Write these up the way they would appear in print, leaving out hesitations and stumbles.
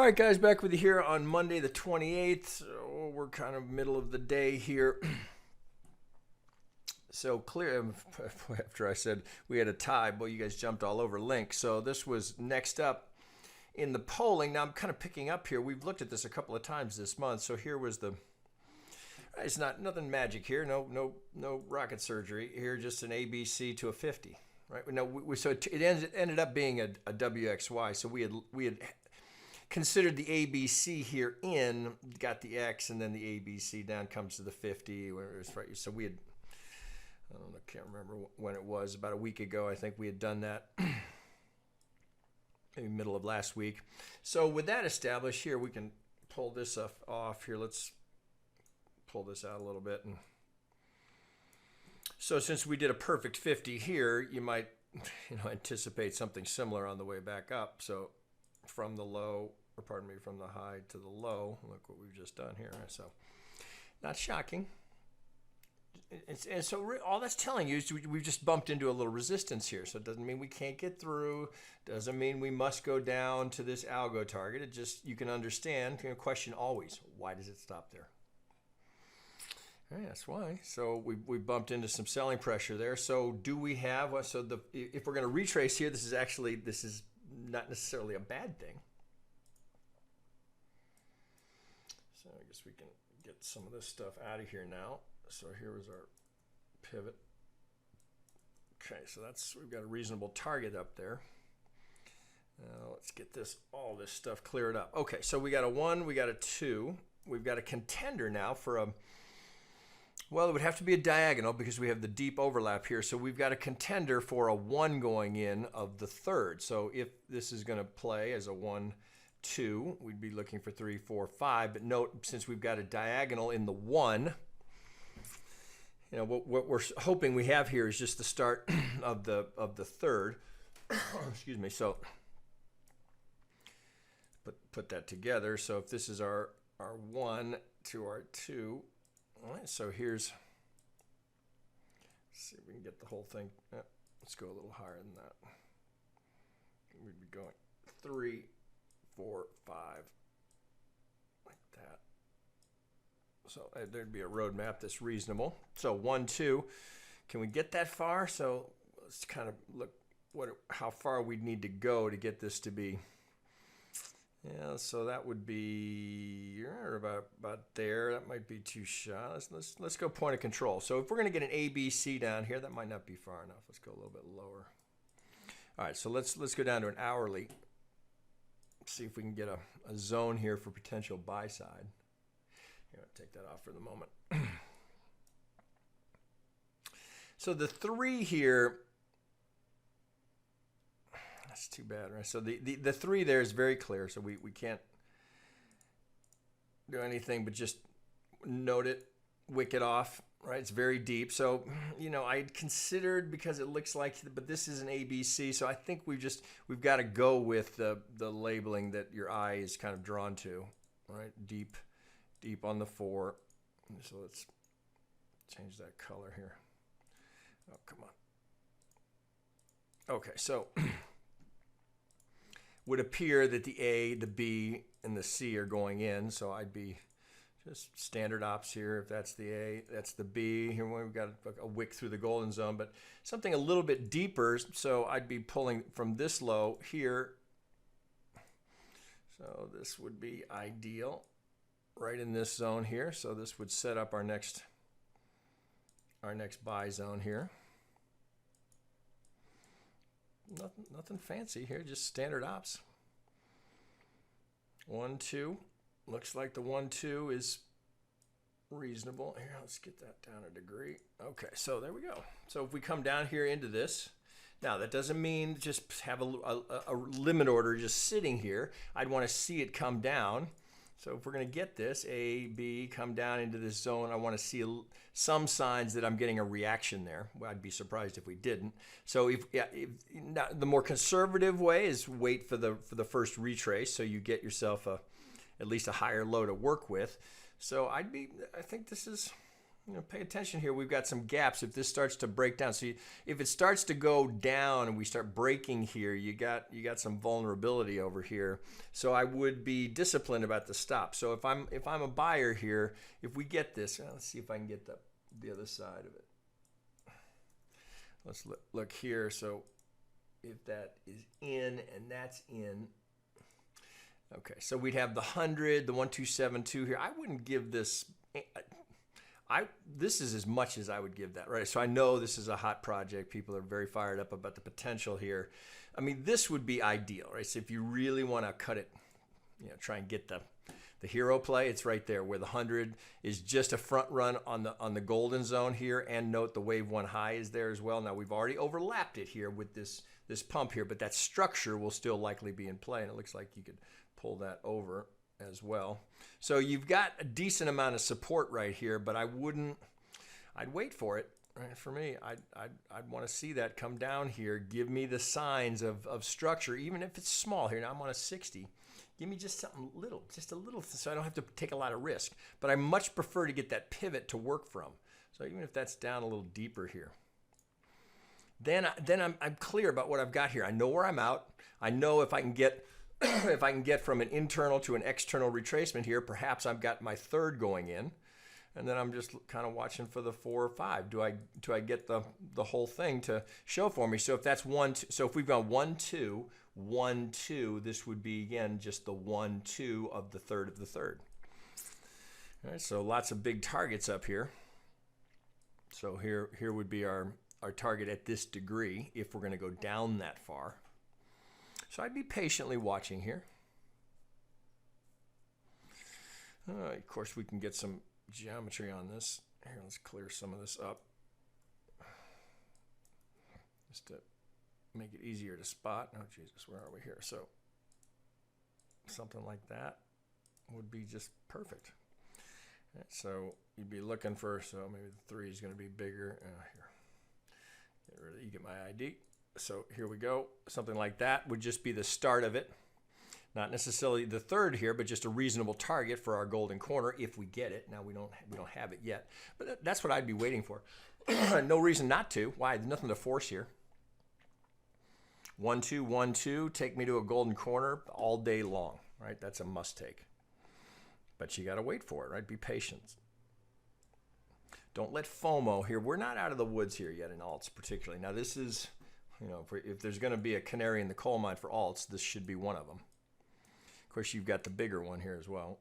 right, guys, back with you here on Monday the 28th. So we're kind of middle of the day here. So clear, after I said we had a tie, boy, you guys jumped all over Link. So this was next up in the polling. Now I'm kind of picking up here. We've looked at this a couple of times this month. So here was the, it's not nothing magic here. No rocket surgery here. Just an ABC to a 50, right? No, so it ended up being a WXY. So we had considered the ABC here in, got the X, and then the ABC down comes to the 50. So we had, I don't know, can't remember when it was, about a week ago, I think we had done that, maybe middle of last week. So with that established here, we can pull this off here. Let's pull this out a little bit. And so since we did a perfect 50 here, you might anticipate something similar on the way back up. So from the low, or pardon me, from the high to the low, look what we've just done here. So not shocking. And so all that's telling you is we've just bumped into a little resistance here. So it doesn't mean we can't get through. Doesn't mean we must go down to this algo target. It just, you can understand, question always, why does it stop there? Yeah, that's why. So we bumped into some selling pressure there. So do we have, if we're going to retrace here, this is not necessarily a bad thing. So I guess we can get some of this stuff out of here now. So here was our pivot. Okay, so we've got a reasonable target up there. Now let's get all this stuff cleared up. Okay, so we got a 1, we got a 2. We've got a contender now for a, well, it would have to be a diagonal because we have the deep overlap here. So we've got a contender for a 1 going in of the third. So if this is going to play as a 1, 2, we'd be looking for 3, 4, 5. But note, since we've got a diagonal in the 1, what we're hoping we have here is just the start of the third. Excuse me. So put that together. So if this is our 1 to our 2, all right. So let's see if we can get the whole thing. Let's go a little higher than that. We'd be going 3, 4, 5, like that. So there'd be a roadmap that's reasonable. So 1, 2, can we get that far? So let's kind of look how far we'd need to go to get this to be. Yeah, so that would be about there. That might be too shy. Let's go point of control. So if we're going to get an ABC down here, that might not be far enough. Let's go a little bit lower. All right, so let's go down to an hourly. See if we can get a zone here for potential buy side. Here, I'll take that off for the moment. So the 3 here, that's too bad, right? So the 3 there is very clear. So we can't do anything but just note it, wick it off, right? It's very deep. So, I considered, because it looks like, but this is an ABC. So I think we've got to go with the labeling that your eye is kind of drawn to, right? Deep on the 4. So let's change that color here. Oh, come on. Okay, so would appear that the A, the B, and the C are going in. So I'd be just standard ops here. If that's the A, that's the B. Here we've got a wick through the golden zone, but something a little bit deeper. So I'd be pulling from this low here. So this would be ideal right in this zone here. So this would set up our next buy zone here. Nothing fancy here, just standard ops. 1, 2. Looks like the 1, 2 is reasonable. Here, let's get that down a degree. Okay, so there we go. So if we come down here into this, now that doesn't mean just have a limit order just sitting here. I'd want to see it come down. So if we're going to get this, A, B, come down into this zone, I want to see some signs that I'm getting a reaction there. Well, I'd be surprised if we didn't. So the more conservative way is wait for the first retrace, so you get yourself at least a higher low to work with. So I think this is pay attention here. We've got some gaps. If this starts to break down, so if it starts to go down and we start breaking here, you got some vulnerability over here. So I would be disciplined about the stop. So if I'm a buyer here, if we get this, let's see if I can get the other side of it. Let's look here. So if that is in and that's in. Okay, so we'd have the 100, the 1272 here. I wouldn't give this. This is as much as I would give that, right? So I know this is a hot project. People are very fired up about the potential here. I mean, this would be ideal, right? So if you really want to cut it, try and get the hero play, it's right there where the 100 is just a front run on the golden zone here. And note the wave 1 high is there as well. Now we've already overlapped it here with this pump here, but that structure will still likely be in play. And it looks like you could pull that over as well. So you've got a decent amount of support right here, but I'd wait for it. Right? For me, I'd want to see that come down here. Give me the signs of structure, even if it's small here. Now I'm on a 60. Give me just something little, just a little, so I don't have to take a lot of risk. But I much prefer to get that pivot to work from. So even if that's down a little deeper here, then I'm clear about what I've got here. I know where I'm out. I know if I can get if I can get from an internal to an external retracement here, perhaps I've got my third going in, and then I'm just kind of watching for the 4 or 5. Do I get the whole thing to show for me? So if that's 1, 2, so if we've gone 1, 2, 1, 2, this would be again just the 1, 2 of the third of the third. All right, so lots of big targets up here. So here would be our target at this degree if we're going to go down that far. So I'd be patiently watching here. Of course, we can get some geometry on this. Here, let's clear some of this up. Just to make it easier to spot. Oh, Jesus, where are we here? So something like that would be just perfect. Right, so you'd be looking for, so maybe the 3 is going to be bigger. Here, get rid of, you get my ID. So here we go. Something like that would just be the start of it. Not necessarily the third here, but just a reasonable target for our golden corner if we get it. Now we don't have it yet, but that's what I'd be waiting for. No reason not to. Why? There's nothing to force here. 1, 2, 1, 2. Take me to a golden corner all day long, right? That's a must take. But you got to wait for it, right? Be patient. Don't let FOMO here. We're not out of the woods here yet in alts particularly. Now this is, if there's going to be a canary in the coal mine for alts, this should be one of them. Of course, you've got the bigger one here as well.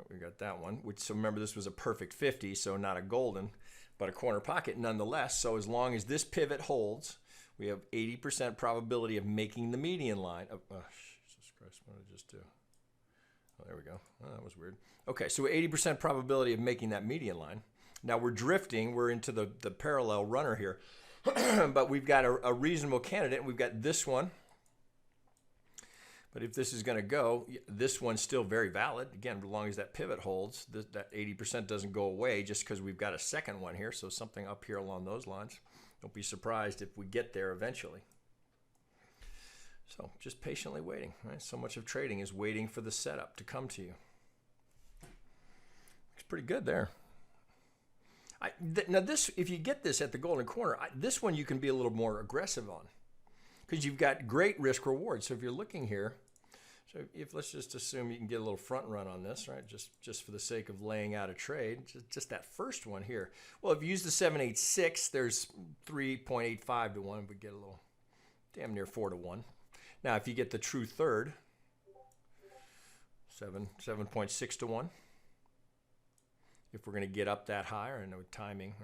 We got that one, so remember this was a perfect 50, so not a golden, but a corner pocket nonetheless. So as long as this pivot holds, we have 80% probability of making the median line. Oh, Jesus Christ, what did I just do? Oh, there we go. Oh, that was weird. Okay, so 80% probability of making that median line. Now we're drifting. We're into the parallel runner here. But we've got a reasonable candidate. We've got this one. But if this is going to go, this one's still very valid. Again, as long as that pivot holds, that 80% doesn't go away just because we've got a second one here. So something up here along those lines. Don't be surprised if we get there eventually. So just patiently waiting. Right? So much of trading is waiting for the setup to come to you. It's pretty good there. Now this, if you get this at the golden corner, this one you can be a little more aggressive on because you've got great risk reward. So if you're looking here, so if let's just assume you can get a little front run on this, right? Just for the sake of laying out a trade, just that first one here. Well, if you use the 786, there's 3.85 to 1. We get a little damn near 4 to 1. Now, if you get the true third, 7.6 to 1. If we're going to get up that higher, I know timing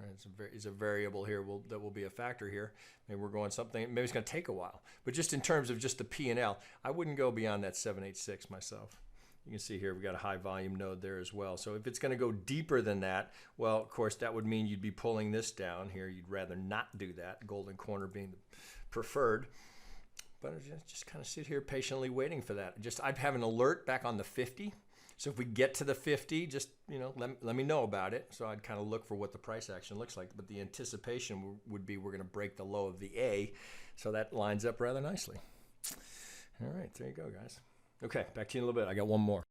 is a variable here that will be a factor here. Maybe we're going something, maybe it's going to take a while. But just in terms of just the P&L, I wouldn't go beyond that 786 myself. You can see here we've got a high volume node there as well. So if it's going to go deeper than that, well, of course, that would mean you'd be pulling this down here. You'd rather not do that, golden corner being the preferred. But just kind of sit here patiently waiting for that. I'd have an alert back on the 50. So if we get to the 50, just let me know about it. So I'd kind of look for what the price action looks like. But the anticipation would be we're going to break the low of the A. So that lines up rather nicely. All right, there you go, guys. Okay, back to you in a little bit. I got one more.